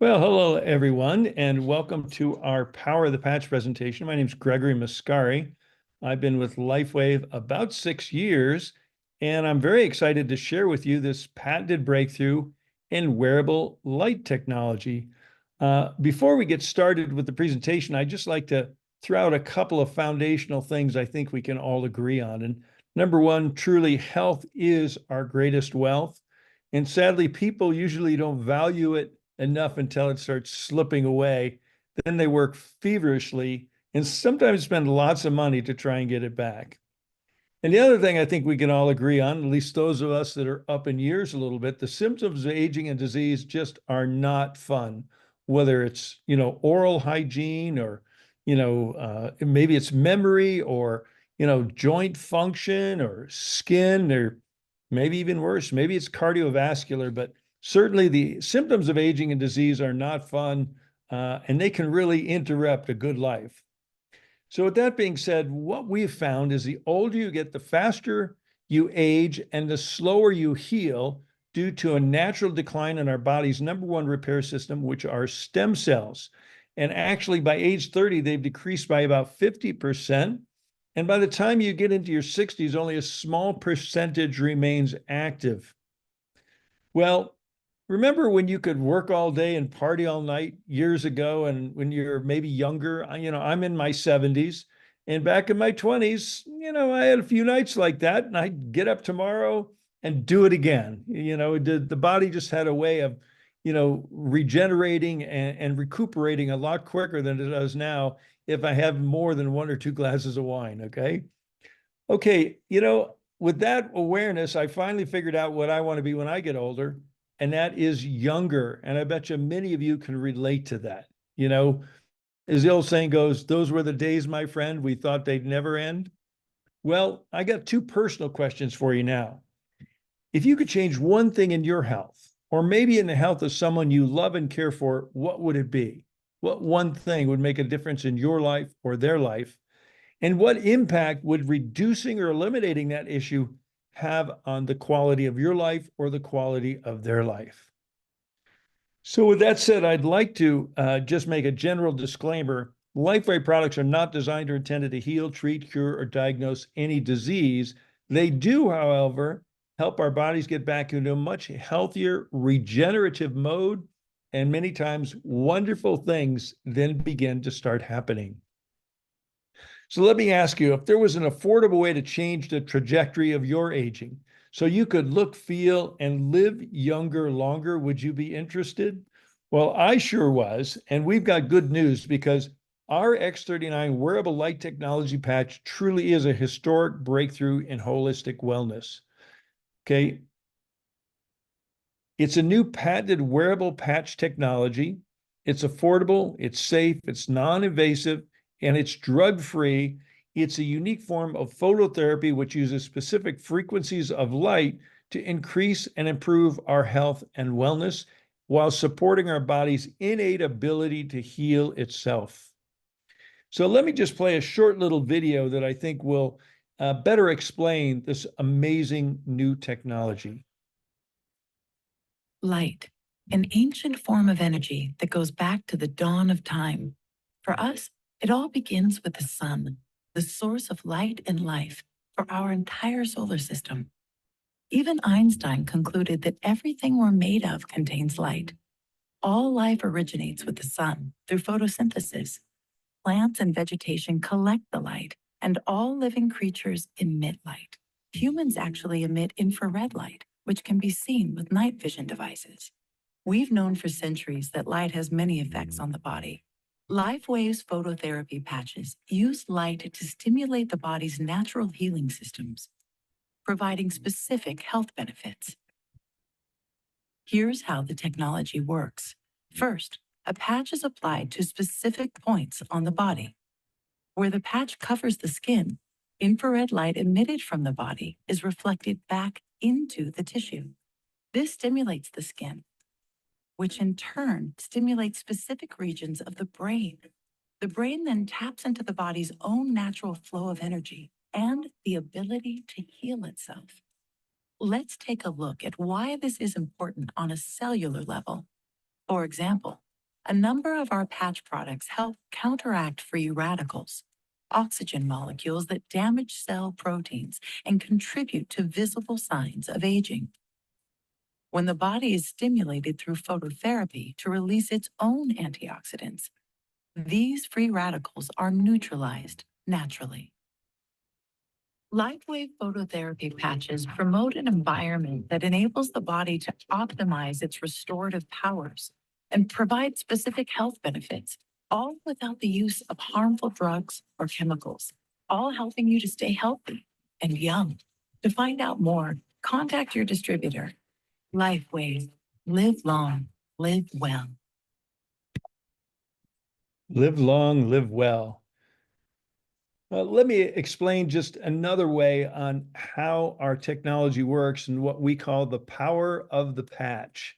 Well, hello everyone, and welcome to our Power of the Patch presentation. My name is Gregory Mascari. I've been with LifeWave about 6 years, and I'm very excited to share with you this patented breakthrough in wearable light technology. Before we get started with the presentation, I'd just like to throw out a couple of foundational things I think we can all agree on. And number one, truly, health is our greatest wealth. And sadly, people usually don't value it enough until it starts slipping away. Then they work feverishly and sometimes spend lots of money to try and get it back. And the other thing I think we can all agree on, at least those of us that are up in years a little bit, the symptoms of aging and disease just are not fun. Whether it's, oral hygiene or, maybe it's memory or, joint function or skin or maybe even worse, maybe it's cardiovascular, but certainly the symptoms of aging and disease are not fun, and they can really interrupt a good life. So with that being said, what we've found is the older you get, the faster you age and the slower you heal due to a natural decline in our body's number one repair system, which are stem cells. And actually, by age 30, they've decreased by about 50%. And by the time you get into your 60s, only a small percentage remains active. Well, remember when you could work all day and party all night years ago, and when you're maybe younger? I'm in my 70s, and back in my 20s, I had a few nights like that, and I'd get up tomorrow and do it again. The body just had a way of, regenerating and recuperating a lot quicker than it does now if I have more than one or two glasses of wine. Okay, with that awareness, I finally figured out what I want to be when I get older, and that is younger. And I bet you many of you can relate to that. You know, as the old saying goes, those were the days, my friend, we thought they'd never end. Well, I got two personal questions for you now. If you could change one thing in your health, or maybe in the health of someone you love and care for, what would it be? What one thing would make a difference in your life or their life? And what impact would reducing or eliminating that issue have on the quality of your life or the quality of their life? So, with that said, I'd like to just make a general disclaimer. LifeWay products are not designed or intended to heal, treat, cure, or diagnose any disease. They do, however, help our bodies get back into a much healthier, regenerative mode, and many times wonderful things then begin to start happening. So let me ask you, if there was an affordable way to change the trajectory of your aging so you could look, feel, and live younger longer, would you be interested? Well, I sure was. And we've got good news because our X39 wearable light technology patch truly is a historic breakthrough in holistic wellness. Okay. It's a new patented wearable patch technology. It's affordable, it's safe, it's non-invasive, and it's drug-free. It's a unique form of phototherapy which uses specific frequencies of light to increase and improve our health and wellness while supporting our body's innate ability to heal itself. So let me just play a short little video that I think will better explain this amazing new technology. Light, an ancient form of energy that goes back to the dawn of time. For us, it all begins with the sun, the source of light and life for our entire solar system. Even Einstein concluded that everything we're made of contains light. All life originates with the sun through photosynthesis. Plants and vegetation collect the light, and all living creatures emit light. Humans actually emit infrared light, which can be seen with night vision devices. We've known for centuries that light has many effects on the body. LifeWave's phototherapy patches use light to stimulate the body's natural healing systems, providing specific health benefits. Here's how the technology works. First, a patch is applied to specific points on the body. Where the patch covers the skin, infrared light emitted from the body is reflected back into the tissue. This stimulates the skin, which in turn stimulates specific regions of the brain. The brain then taps into the body's own natural flow of energy and the ability to heal itself. Let's take a look at why this is important on a cellular level. For example, A number of our patch products help counteract free radicals, oxygen molecules that damage cell proteins and contribute to visible signs of aging. When the body is stimulated through phototherapy to release its own antioxidants, these free radicals are neutralized naturally. Lightwave phototherapy patches promote an environment that enables the body to optimize its restorative powers and provide specific health benefits, all without the use of harmful drugs or chemicals, all helping you to stay healthy and young. To find out more, contact your distributor. Lifewave. Live long, live well. Live long, live well. Let me explain just another way on how our technology works and what we call the power of the patch.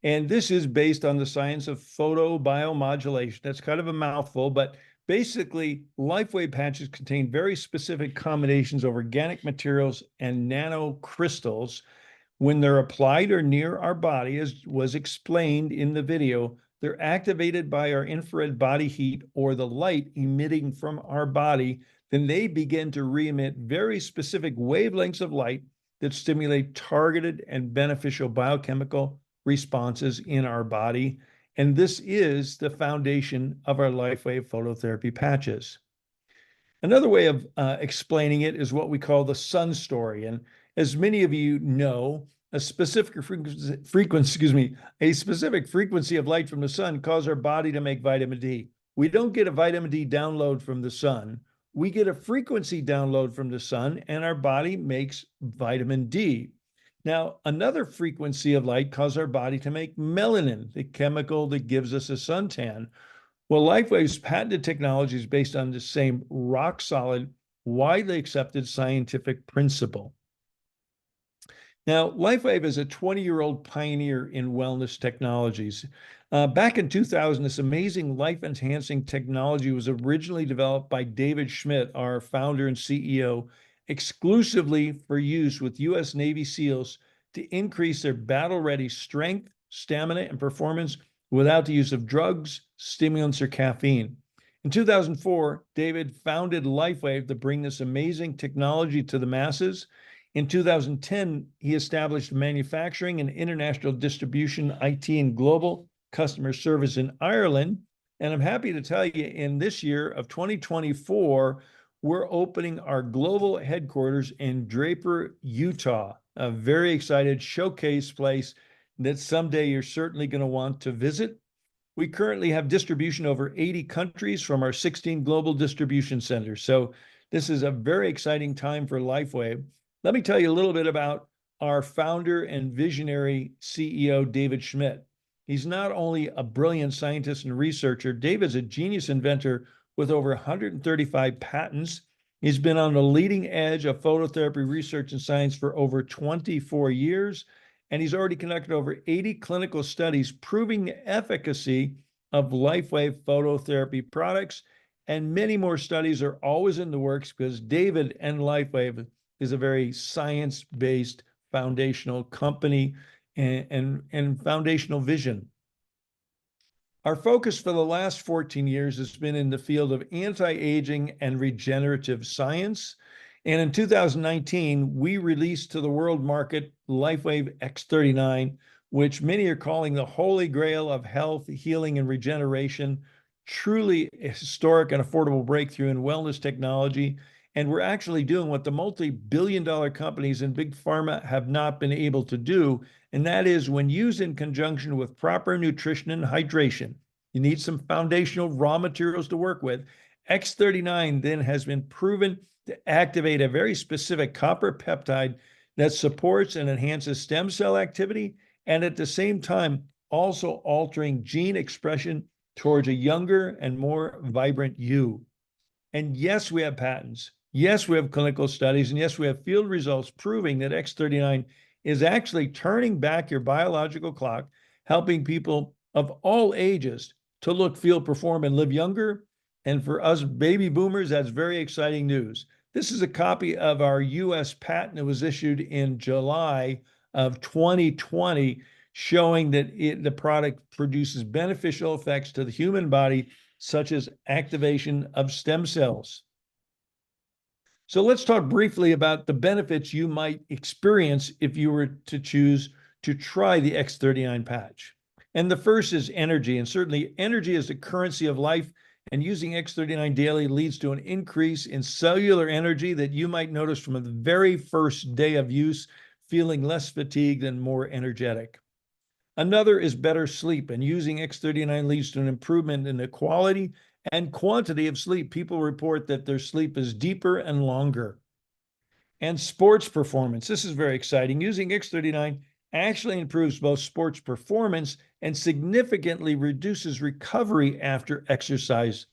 And this is based on the science of photobiomodulation. That's kind of a mouthful, but basically, LifeWave patches contain very specific combinations of organic materials and nanocrystals. When they're applied or near our body, as was explained in the video, they're activated by our infrared body heat or the light emitting from our body. Then they begin to re-emit very specific wavelengths of light that stimulate targeted and beneficial biochemical responses in our body. And this is the foundation of our LifeWave phototherapy patches. Another way of explaining it is what we call the sun story. And as many of you know, a specific a specific frequency of light from the sun causes our body to make vitamin D. We don't get a vitamin D download from the sun. We get a frequency download from the sun, and our body makes vitamin D. Now, another frequency of light causes our body to make melanin, the chemical that gives us a suntan. Well, LifeWave's patented technology is based on the same rock solid, widely accepted scientific principle. Now, LifeWave is a 20-year-old pioneer in wellness technologies. Back in 2000, this amazing life-enhancing technology was originally developed by David Schmidt, our founder and CEO, exclusively for use with U.S. Navy SEALs to increase their battle-ready strength, stamina, and performance without the use of drugs, stimulants, or caffeine. In 2004, David founded LifeWave to bring this amazing technology to the masses. In 2010, he established manufacturing and international distribution, IT, and global customer service in Ireland. And I'm happy to tell you, in this year of 2024, we're opening our global headquarters in Draper, Utah, a very excited showcase place that someday you're certainly going to want to visit. We currently have distribution over 80 countries from our 16 global distribution centers. So this is a very exciting time for LifeWave. Let me tell you a little bit about our founder and visionary CEO, David Schmidt. He's not only a brilliant scientist and researcher, David's a genius inventor with over 135 patents. He's been on the leading edge of phototherapy research and science for over 24 years, and he's already conducted over 80 clinical studies proving the efficacy of LifeWave phototherapy products. And many more studies are always in the works because David and LifeWave is a very science-based foundational company and foundational vision. Our focus for the last 14 years has been in the field of anti-aging and regenerative science. And in 2019, we released to the world market LifeWave X39, which many are calling the holy grail of health, healing, and regeneration. Truly a historic and affordable breakthrough in wellness technology. And we're actually doing what the multi-billion-dollar companies and big pharma have not been able to do. And that is, when used in conjunction with proper nutrition and hydration, you need some foundational raw materials to work with. X39 then has been proven to activate a very specific copper peptide that supports and enhances stem cell activity, and at the same time, also altering gene expression towards a younger and more vibrant you. And yes, we have patents. Yes, we have clinical studies. And yes, we have field results proving that X39 is actually turning back your biological clock, helping people of all ages to look, feel, perform, and live younger. And for us baby boomers, that's very exciting news. This is a copy of our US patent that was issued in July of 2020, showing that the product produces beneficial effects to the human body, such as activation of stem cells. So let's talk briefly about the benefits you might experience if you were to choose to try the X39 patch. And the first is energy. And certainly energy is the currency of life. And using X39 daily leads to an increase in cellular energy that you might notice from the very first day of use, feeling less fatigued and more energetic. Another is better sleep, and using X39 leads to an improvement in the quality and quantity of sleep. People report that their sleep is deeper and longer. And sports performance. This is very exciting. Using X39 actually improves both sports performance and significantly reduces recovery after exercise.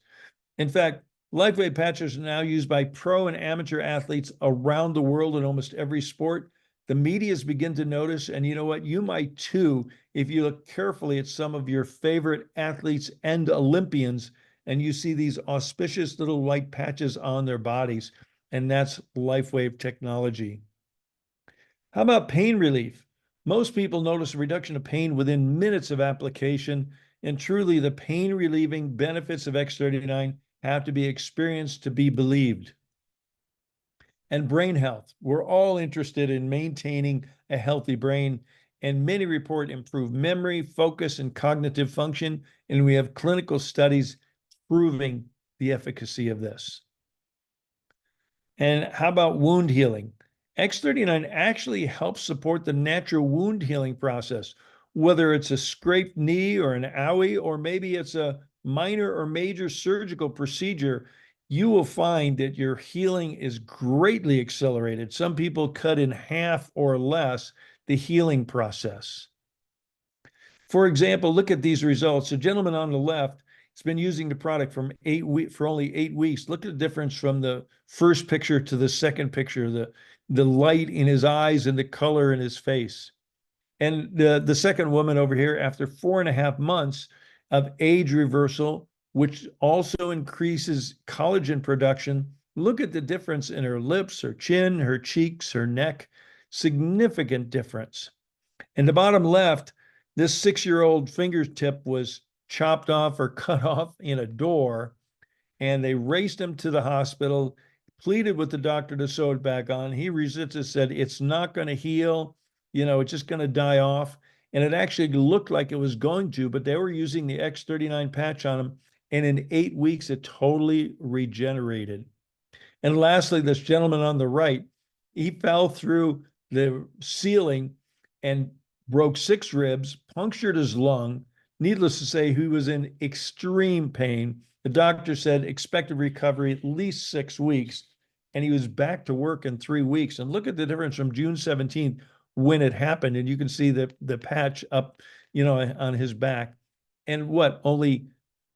In fact, LifeWave patches are now used by pro and amateur athletes around the world in almost every sport. The media's begin to notice, and you know what? You might too if you look carefully at some of your favorite athletes and Olympians, and you see these auspicious little white patches on their bodies, and that's LifeWave technology. How about pain relief? Most people notice a reduction of pain within minutes of application, and truly the pain relieving benefits of X39 have to be experienced to be believed. And brain health. We're all interested in maintaining a healthy brain, and many report improved memory, focus, and cognitive function, and we have clinical studies proving the efficacy of this. And how about wound healing? X39 actually helps support the natural wound healing process, whether it's a scraped knee or an owie, or maybe it's a minor or major surgical procedure. You will find that your healing is greatly accelerated. Some people cut in half or less the healing process. For example, look at these results. The gentleman on the left has been using the product for only 8 weeks. Look at the difference from the first picture to the second picture, the light in his eyes and the color in his face. And the second woman over here, after 4.5 months of age reversal, which also increases collagen production, look at the difference in her lips, her chin, her cheeks, her neck. Significant difference. In the bottom left, this 6-year-old fingertip was chopped off or cut off in a door, and they raced him to the hospital, pleaded with the doctor to sew it back on. He resisted, said, it's not going to heal, it's just going to die off. And it actually looked like it was going to, but they were using the X39 patch on him, and in 8 weeks, it totally regenerated. And lastly, this gentleman on the right, he fell through the ceiling and broke 6 ribs, punctured his lung. Needless to say, he was in extreme pain. The doctor said expected recovery at least 6 weeks, and he was back to work in 3 weeks. And look at the difference from June 17th when it happened, and you can see the patch up, on his back. And only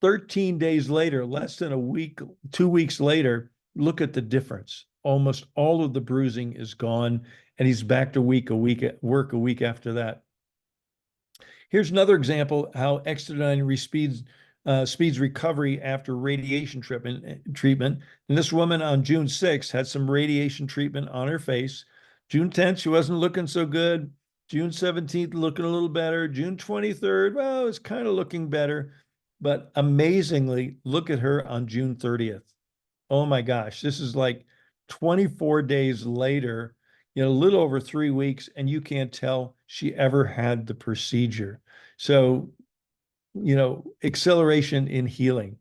13 days later, less than a week, 2 weeks later, look at the difference. Almost all of the bruising is gone, and he's back to work a week after that. Here's another example how X39 speeds recovery after radiation treatment. And this woman on June 6th had some radiation treatment on her face. June 10th, she wasn't looking so good. June 17th, looking a little better. June 23rd, well, it's kind of looking better. But amazingly, look at her on June 30th. Oh my gosh, this is like 24 days later, a little over 3 weeks, and you can't tell she ever had the procedure. So, acceleration in healing.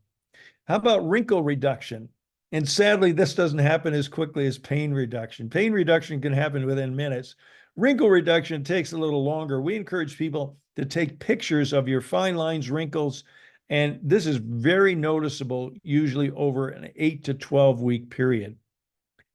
How about wrinkle reduction? And sadly, this doesn't happen as quickly as pain reduction. Pain reduction can happen within minutes. Wrinkle reduction takes a little longer. We encourage people to take pictures of your fine lines, wrinkles, and this is very noticeable, usually over an 8 to 12 week period.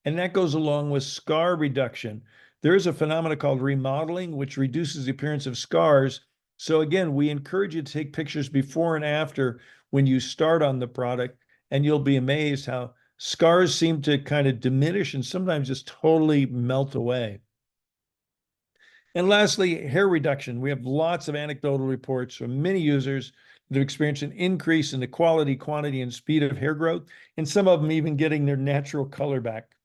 And that goes along with scar reduction. There is a phenomenon called remodeling, which reduces the appearance of scars. So again, we encourage you to take pictures before and after when you start on the product, and you'll be amazed how scars seem to kind of diminish and sometimes just totally melt away. And lastly, hair reduction. We have lots of anecdotal reports from many users that have experienced an increase in the quality, quantity, and speed of hair growth, and some of them even getting their natural color back.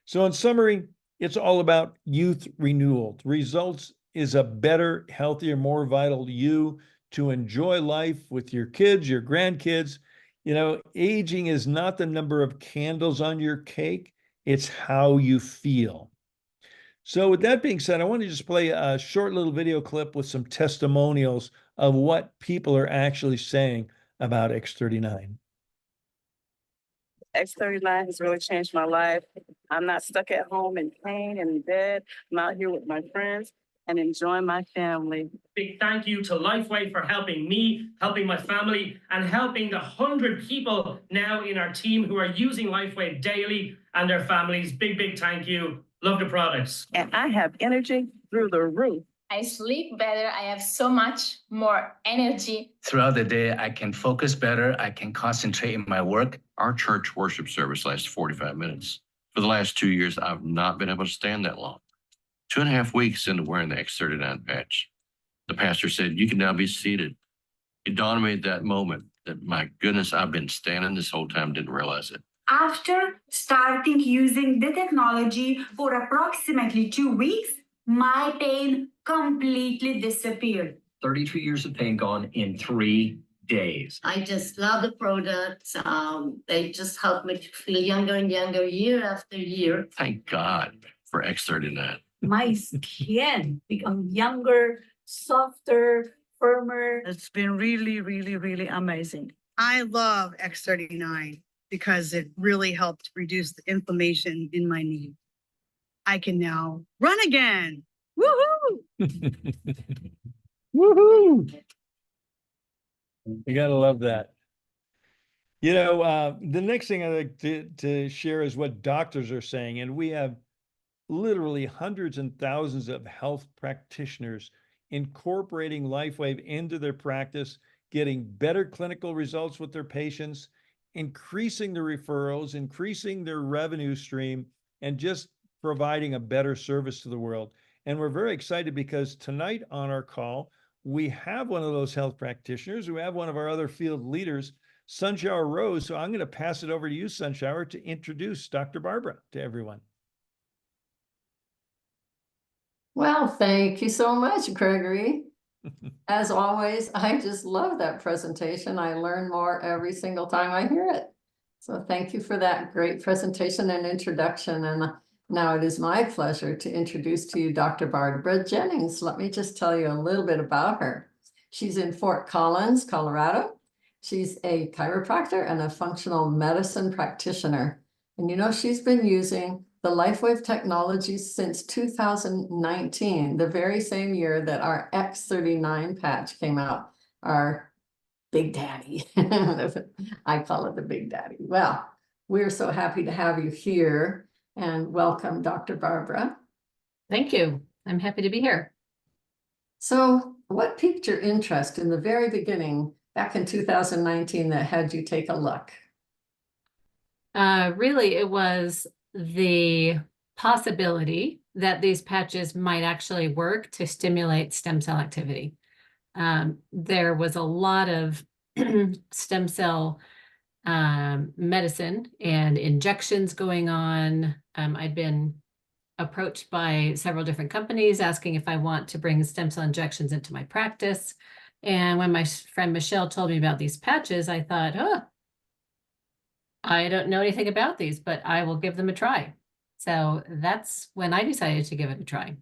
So in summary, it's all about youth renewal. The results is a better, healthier, more vital you to enjoy life with your kids, your grandkids. You know, aging is not the number of candles on your cake, it's how you feel. So, with that being said, I want to just play a short little video clip with some testimonials of what people are actually saying about X39. X39 has really changed my life. I'm not stuck at home in pain and in bed. I'm out here with my friends and enjoying my family. Big thank you to Lifeway for helping me, helping my family, and helping the 100 people now in our team who are using Lifeway daily and their families. Big thank you. Love the products. And I have energy through the roof. I sleep better. I have so much more energy. Throughout the day, I can focus better. I can concentrate in my work. Our church worship service lasts 45 minutes. For the last 2 years, I've not been able to stand that long. 2.5 weeks into wearing the X39 patch, the pastor said, "You can now be seated." It dawned on me at that moment that, my goodness, I've been standing this whole time, didn't realize it. After starting using the technology for approximately 2 weeks, my pain completely disappeared. 32 years of pain gone in 3 days. I just love the products. They just help me to feel younger and younger year after year. Thank God for X39. My skin become younger, softer, firmer. It's been really amazing. I love X39 because it really helped reduce the inflammation in my knee. I can now run again. Woohoo! Woohoo! You gotta love that. You know, the next thing I'd like to share is what doctors are saying. And we have literally hundreds and thousands of health practitioners incorporating LifeWave into their practice, getting better clinical results with their patients, increasing the referrals, increasing their revenue stream, and just providing a better service to the world. And we're very excited because tonight on our call, we have one of those health practitioners. We have one of our other field leaders, Sunshower Rose. So I'm going to pass it over to you, Sunshower, to introduce Dr. Barbara to everyone. Well, thank you so much, Gregory. As always, I just love that presentation. I learn more every single time I hear it. So thank you for that great presentation and introduction. And now it is my pleasure to introduce to you Dr. Barbara Jennings. Let me just tell you a little bit about her. She's in Fort Collins, Colorado. She's a chiropractor and a functional medicine practitioner. And you know, she's been using the LifeWave technologies since 2019, the very same year that our X39 patch came out, our Big Daddy. I call it the Big Daddy. Well, we're so happy to have you here, and welcome, Dr. Barbara. Thank you. I'm happy to be here. So what piqued your interest in the very beginning, back in 2019, that had you take a look? Really, it was the possibility that these patches might actually work to stimulate stem cell activity. There was a lot of stem cell medicine and injections going on. I'd been approached by several different companies asking if I want to bring stem cell injections into my practice. And when my friend Michelle told me about these patches, I thought, oh, I don't know anything about these, but I will give them a try. So that's when I decided to give it a try.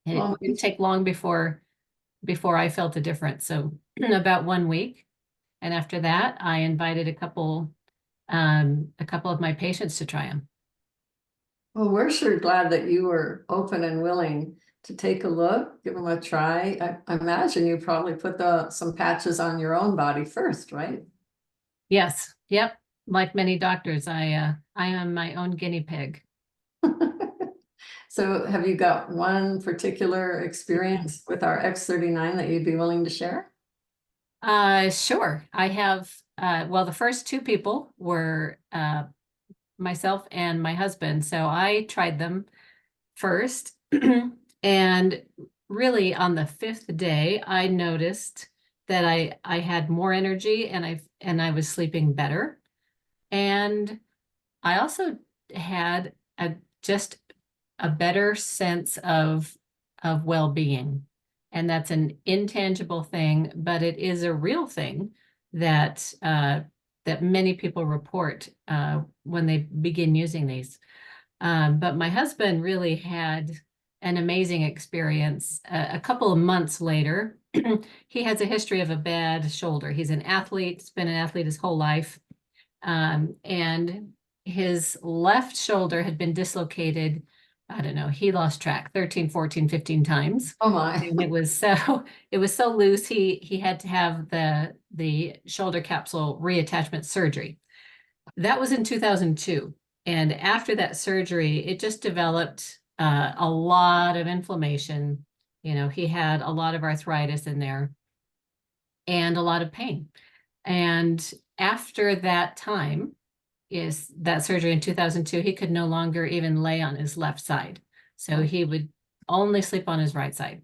And it didn't take long before I felt a difference. So about 1 week. And after that, I invited a couple of my patients to try them. Well, we're sure glad that you were open and willing to take a look, give them a try. I imagine you probably put some patches on your own body first, right? Yes. Yep. Like many doctors, I am my own guinea pig. So have you got one particular experience with our X39 that you'd be willing to share? Sure. I have, well, the first two people were myself and my husband. So I tried them first. And really on the 5th day, I noticed that I had more energy and I was sleeping better. And I also had just a better sense of of well-being. And that's an intangible thing, but it is a real thing that that many people report when they begin using these. But my husband really had an amazing experience. A couple of months later, he has a history of a bad shoulder. He's an athlete, he's been an athlete his whole life. And his left shoulder had been dislocated. I don't know, he lost track 13, 14, 15 times. Oh my. And it was so loose, he had to have the shoulder capsule reattachment surgery. That was in 2002. And after that surgery, it just developed a lot of inflammation. You know, he had a lot of arthritis in there and a lot of pain. And after that time, is that surgery in 2002, he could no longer even lay on his left side. So he would only sleep on his right side.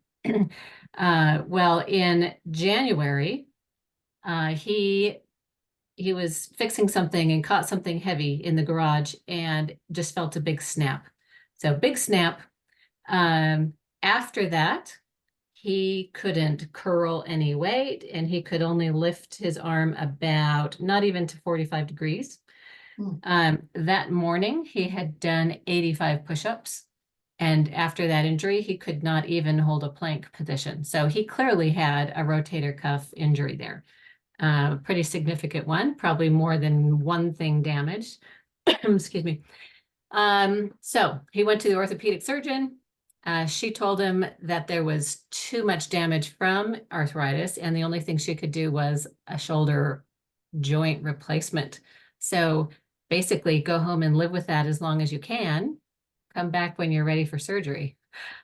Well, in January, he was fixing something and caught something heavy in the garage and just felt a big snap. So big snap. After that, he couldn't curl any weight and he could only lift his arm about not even to 45 degrees. That morning, he had done 85 push-ups. And after that injury, he could not even hold a plank position. So he clearly had a rotator cuff injury there. Pretty significant one, probably more than one thing damaged. Excuse me. So he went to the orthopedic surgeon. She told him that there was too much damage from arthritis, and the only thing she could do was a shoulder joint replacement. So basically, go home and live with that as long as you can. Come back when you're ready for surgery.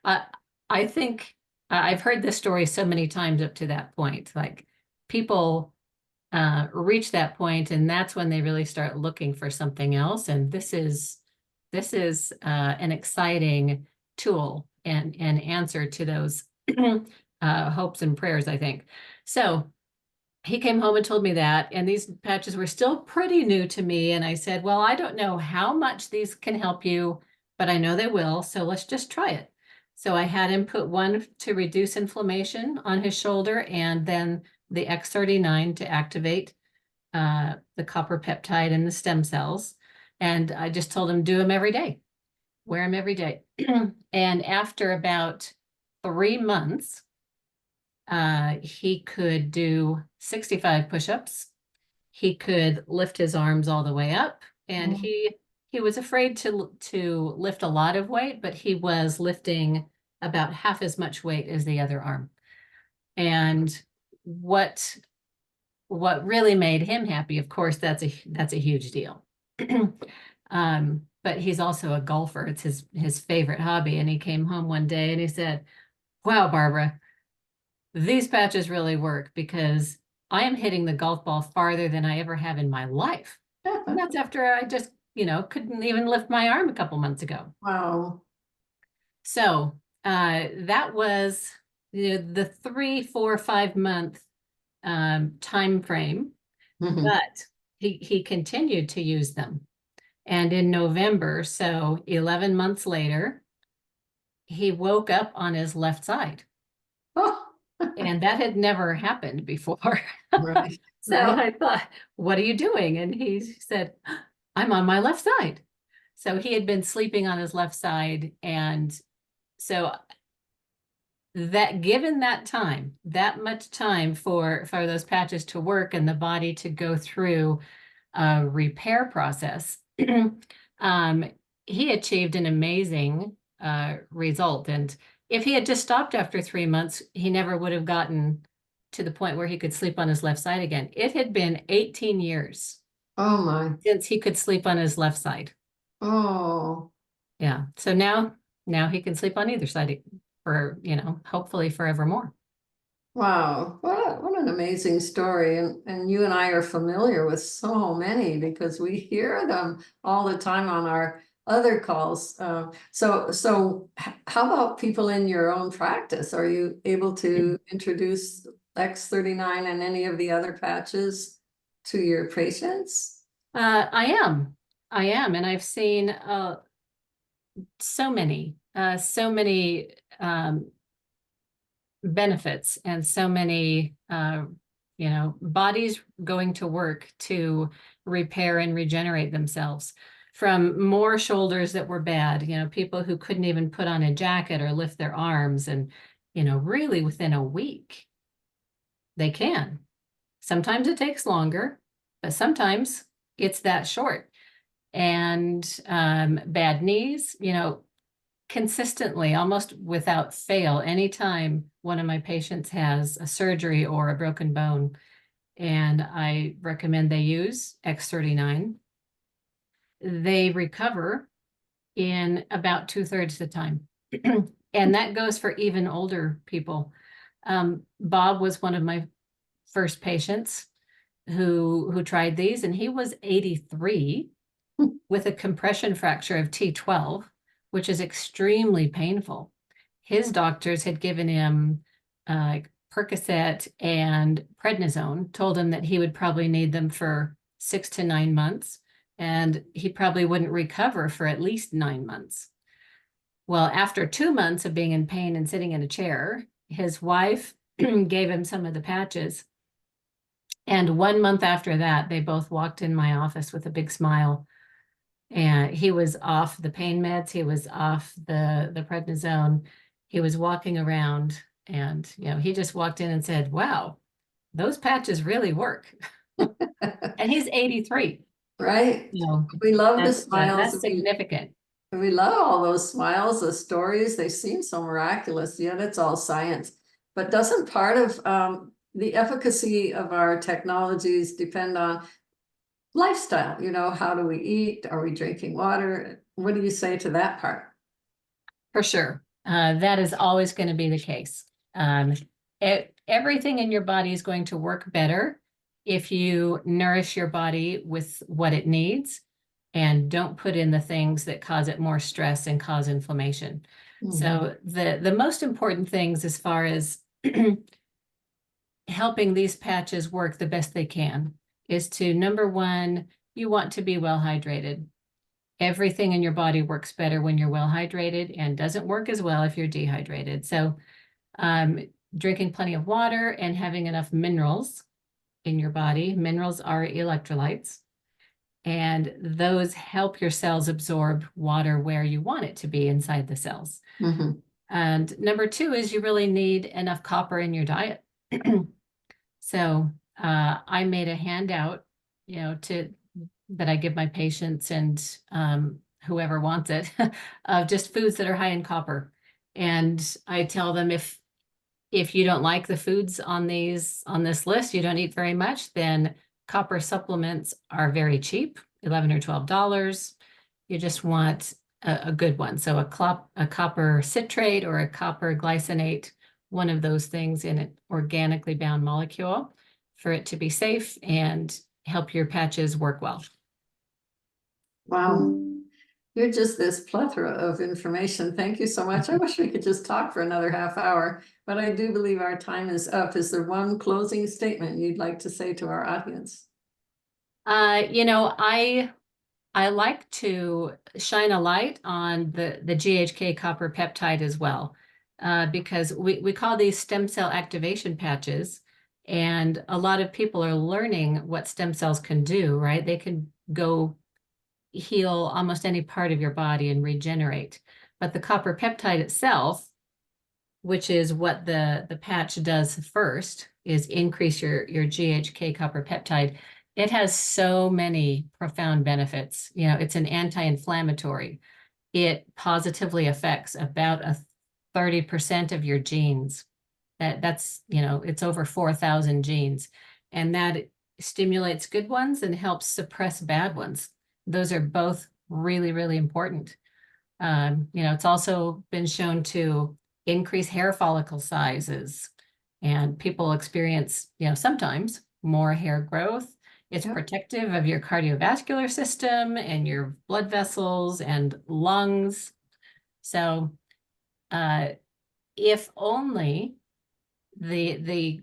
I think I've heard this story so many times up to that point. Like people reach that point, and that's when they really start looking for something else. And this is an exciting tool and answer to those hopes and prayers, I think. So he came home and told me that, and these patches were still pretty new to me. And I said, well, I don't know how much these can help you, but I know they will. So let's just try it. So I had him put one to reduce inflammation on his shoulder, and then the X39 to activate the copper peptide and the stem cells. And I just told him, do them every day, wear them every day. And after about 3 months, he could do 65 push-ups. He could lift his arms all the way up, and he was afraid to lift a lot of weight, but he was lifting about half as much weight as the other arm. And what really made him happy, of course, that's a huge deal. But he's also a golfer. It's his favorite hobby. And he came home one day and he said, wow, Barbara, these patches really work because I am hitting the golf ball farther than I ever have in my life. And that's after I just, couldn't even lift my arm a couple months ago. Wow. So that was the 3, 4, 5 month time frame, but he continued to use them. And in November, so 11 months later, he woke up on his left side. And that had never happened before. Right. So I thought, what are you doing? And he said, I'm on my left side. So he had been sleeping on his left side. And so that given that much time for those patches to work and the body to go through a repair process, he achieved an amazing result. And if he had just stopped after 3 months, he never would have gotten to the point where he could sleep on his left side again. It had been 18 years. Oh my. Since he could sleep on his left side. Oh. Yeah. So now he can sleep on either side for, hopefully forevermore. Wow, what an amazing story. And you and I are familiar with so many because we hear them all the time on our other calls. So how about people in your own practice? Are you able to introduce X39 and any of the other patches to your patients? I am. And I've seen so many benefits and so many, bodies going to work to repair and regenerate themselves. From more shoulders that were bad, people who couldn't even put on a jacket or lift their arms, and, really within a week, they can. Sometimes it takes longer, but sometimes it's that short. And bad knees, consistently, almost without fail, anytime one of my patients has a surgery or a broken bone, and I recommend they use X39, they recover in about 2/3 of the time. And that goes for even older people. Bob was one of my first patients who tried these, and he was 83 with a compression fracture of T12, which is extremely painful. His doctors had given him Percocet and prednisone, told him that he would probably need them for 6 to 9 months, and he probably wouldn't recover for at least 9 months. Well, after 2 months of being in pain and sitting in a chair, his wife gave him some of the patches. And 1 month after that, they both walked in my office with a big smile. And he was off the pain meds. He was off the prednisone. He was walking around, and, he just walked in and said, wow, those patches really work. And he's 83. Right. We love the smiles. That's significant. We love all those smiles, the stories. They seem so miraculous, yet it's all science. But doesn't part of the efficacy of our technologies depend on lifestyle? How do we eat? Are we drinking water? What do you say to that part? For sure. That is always going to be the case. Everything in your body is going to work better if you nourish your body with what it needs and don't put in the things that cause it more stress and cause inflammation. So the most important things as far as helping these patches work the best they can is to, number one, you want to be well hydrated. Everything in your body works better when you're well hydrated and doesn't work as well if you're dehydrated. So drinking plenty of water and having enough minerals in your body. Minerals are electrolytes, and those help your cells absorb water where you want it to be inside the cells. And number two is you really need enough copper in your diet. So I made a handout, that I give my patients and whoever wants it, of just foods that are high in copper. And I tell them, if you don't like the foods on this list, you don't eat very much, then copper supplements are very cheap, $11 or $12. You just want a good one. So a copper citrate or a copper glycinate, one of those things in an organically bound molecule, for it to be safe and help your patches work well. Wow. You're just this plethora of information. Thank you so much. I wish we could just talk for another half hour, but I do believe our time is up. Is there one closing statement you'd like to say to our audience? I like to shine a light on the GHK copper peptide as well, because we call these stem cell activation patches, and a lot of people are learning what stem cells can do, right? They can go heal almost any part of your body and regenerate. But the copper peptide itself, which is what the patch does first, is increase your GHK copper peptide. It has so many profound benefits. It's an anti-inflammatory. It positively affects about 30% of your genes. That's it's over 4,000 genes, and that stimulates good ones and helps suppress bad ones. Those are both really, really important. It's also been shown to increase hair follicle sizes, and people experience, sometimes more hair growth. It's protective of your cardiovascular system and your blood vessels and lungs. So if only the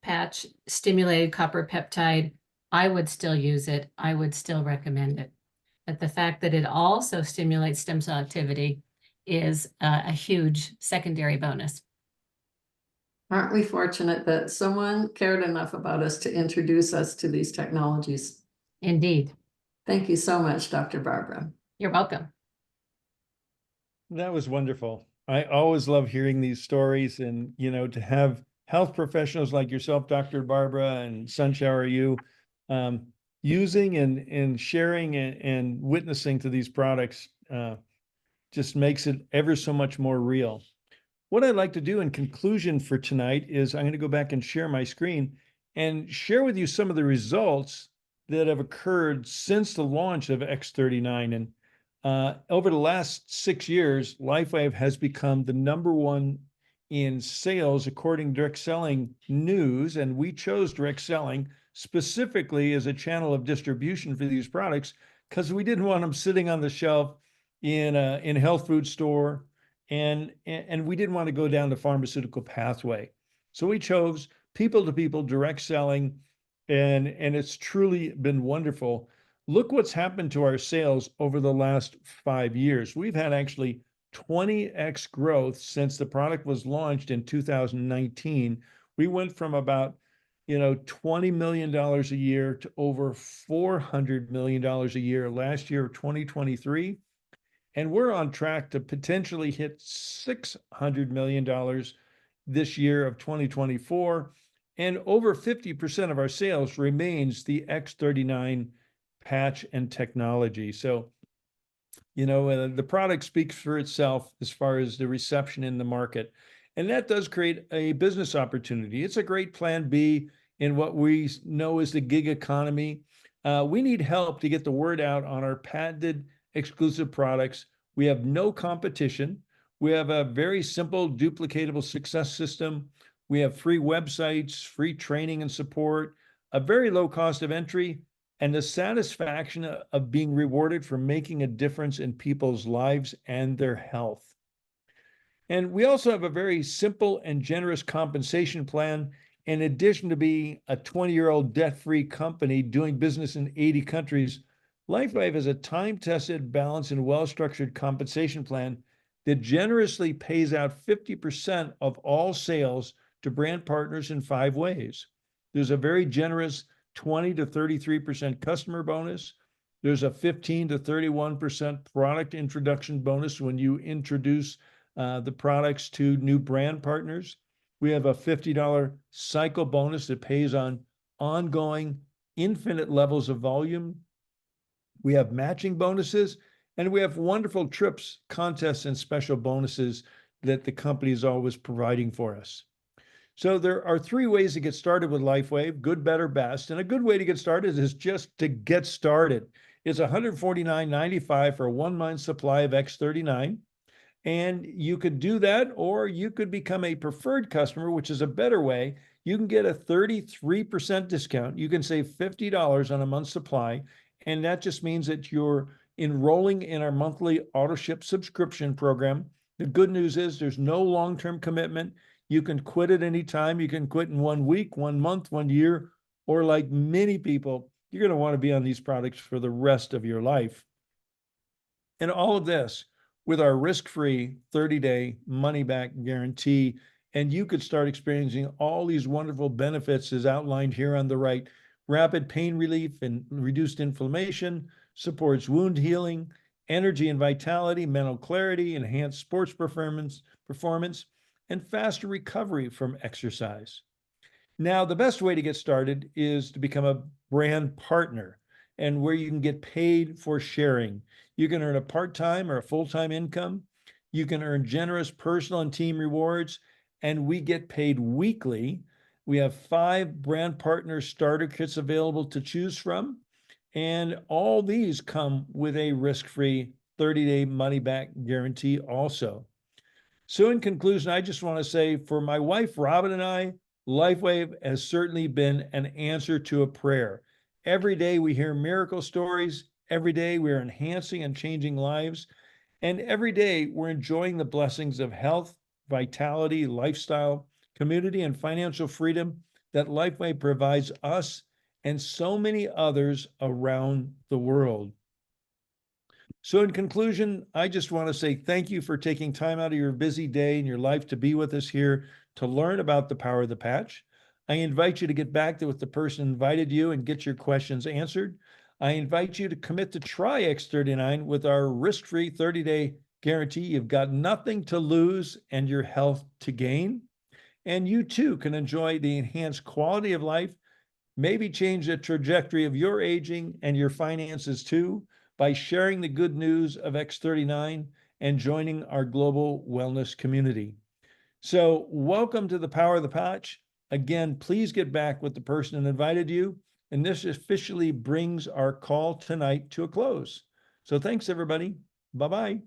patch stimulated copper peptide, I would still use it. I would still recommend it. But the fact that it also stimulates stem cell activity is a huge secondary bonus. Aren't we fortunate that someone cared enough about us to introduce us to these technologies? Indeed. Thank you so much, Dr. Barbara. You're welcome. That was wonderful. I always love hearing these stories, and to have health professionals like yourself, Dr. Barbara, and Sunshower, you using and sharing and witnessing to these products just makes it ever so much more real. What I'd like to do in conclusion for tonight is I'm going to go back and share my screen and share with you some of the results that have occurred since the launch of X39. And over the last 6 years, LifeWave has become the #1 in sales according to Direct Selling News. And we chose Direct Selling specifically as a channel of distribution for these products because we didn't want them sitting on the shelf in a health food store, and we didn't want to go down the pharmaceutical pathway. So we chose people to people direct selling, and it's truly been wonderful. Look what's happened to our sales over the last 5 years. We've had actually 20x growth since the product was launched in 2019. We went from about $20 million a year to over $400 million a year last year, 2023. And we're on track to potentially hit $600 million this year of 2024. And over 50% of our sales remains the X39 patch and technology. So, the product speaks for itself as far as the reception in the market. And that does create a business opportunity. It's a great plan B in what we know as the gig economy. We need help to get the word out on our patented exclusive products. We have no competition. We have a very simple, duplicatable success system. We have free websites, free training and support, a very low cost of entry, and the satisfaction of being rewarded for making a difference in people's lives and their health. And we also have a very simple and generous compensation plan. In addition to being a 20-year-old debt-free company doing business in 80 countries, LifeWave has a time-tested, balanced, and well-structured compensation plan that generously pays out 50% of all sales to brand partners in 5 ways. There's a very generous 20 to 33% customer bonus. There's a 15 to 31% product introduction bonus when you introduce the products to new brand partners. We have a $50 cycle bonus that pays on ongoing infinite levels of volume. We have matching bonuses, and we have wonderful trips, contests, and special bonuses that the company is always providing for us. So there are 3 ways to get started with LifeWave: good, better, best. And a good way to get started is just to get started. It's $149.95 for a 1-month supply of X39. And you could do that, or you could become a preferred customer, which is a better way. You can get a 33% discount. You can save $50 on a month's supply. And that just means that you're enrolling in our monthly auto ship subscription program. The good news is there's no long-term commitment. You can quit at any time. You can quit in 1 week, 1 month, 1 year, or like many people, you're going to want to be on these products for the rest of your life. And all of this with our risk-free 30-day money-back guarantee. And you could start experiencing all these wonderful benefits as outlined here on the right: rapid pain relief and reduced inflammation, supports wound healing, energy and vitality, mental clarity, enhanced sports performance, and faster recovery from exercise. Now, the best way to get started is to become a brand partner, and where you can get paid for sharing. You can earn a part-time or a full-time income. You can earn generous personal and team rewards, and we get paid weekly. We have 5 brand partner starter kits available to choose from, and all these come with a risk-free 30-day money-back guarantee also. So in conclusion, I just want to say, for my wife, Robin, and I, LifeWave has certainly been an answer to a prayer. Every day we hear miracle stories. Every day we're enhancing and changing lives. And every day we're enjoying the blessings of health, vitality, lifestyle, community, and financial freedom that LifeWave provides us and so many others around the world. So in conclusion, I just want to say thank you for taking time out of your busy day and your life to be with us here to learn about the power of the patch. I invite you to get back to with the person who invited you and get your questions answered. I invite you to commit to try X39 with our risk-free 30-day guarantee. You've got nothing to lose and your health to gain. And you too can enjoy the enhanced quality of life, maybe change the trajectory of your aging and your finances too, by sharing the good news of X39 and joining our global wellness community. So welcome to the Power of the Patch. Again, please get back with the person that invited you. And this officially brings our call tonight to a close. So thanks, everybody. Bye-bye.